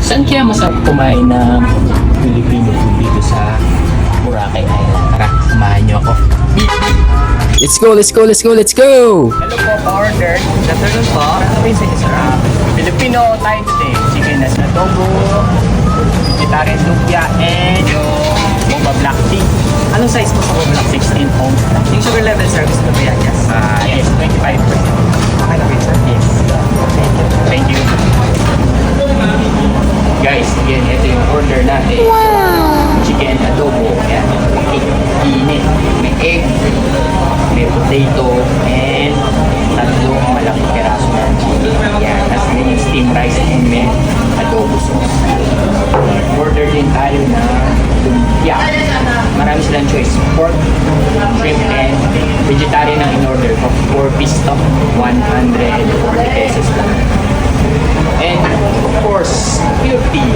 Saan kaya masarap kumain ng Filipino food dito sa Boracay Island? Tara, samahan niyo ako. Let's go, let's go, let's go, let's go! Hello po, pa-order. Afternoon po. Ano yung sige, sir? Filipino tayo today. Chicken as adobo, vegetarian lumpia, and yung boba black tea. Anong size po sa boba black? 16 ounce. Yung sugar level service na ba yan? Yes. Yes, 25%. Okay na ba yun, sir? Yes. Thank you. Guys, again, ito yung order natin. Chicken adobo. Ayan. Init. May egg, may potato, and tatlong malaking peraso ng chili. Yan. Tapos may yung steam rice and may adobo sauce. Order din tayo na lumpia. Marami silang choice. Pork, shrimp, and vegetarian ang in-order ko. 4-piece to. 140 pesos lang. And of course, milk tea.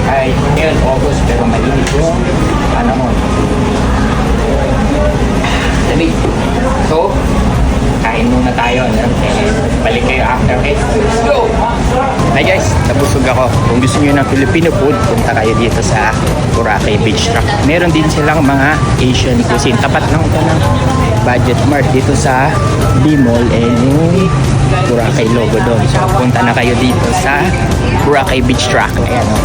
Kahit ngayon August pero mainit yung panahon. Lamig. So, kain muna tayo. Balik kayo after. Okay, let's go! Hi guys, nabusog ako. Kung gusto niyo ng Filipino food, punta kayo dito sa Boracay Beach Truck. Meron din silang mga Asian cuisine. Tapat lang ito ng Budget Mart dito sa B-Mall and yung Boracay logo doon. So punta na kayo dito sa Boracay Beach Truck. Ayan o.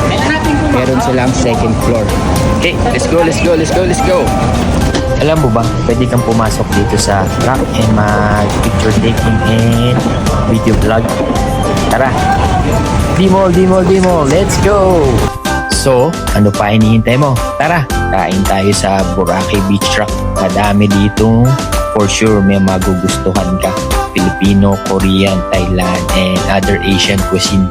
Meron silang second floor. Okay, let's go, let's go, let's go, let's go. Alam mo ba, pwede kang pumasok dito sa truck and mag-picture taking and video vlog. Tara! D-Mall, D-Mall, D-Mall, let's go! So, ano pa hinihintay mo? Tara, kain tayo sa Boracay Beach Truck. Madami dito, for sure may magugustuhan ka. Filipino, Korean, Thailand, and other Asian cuisine.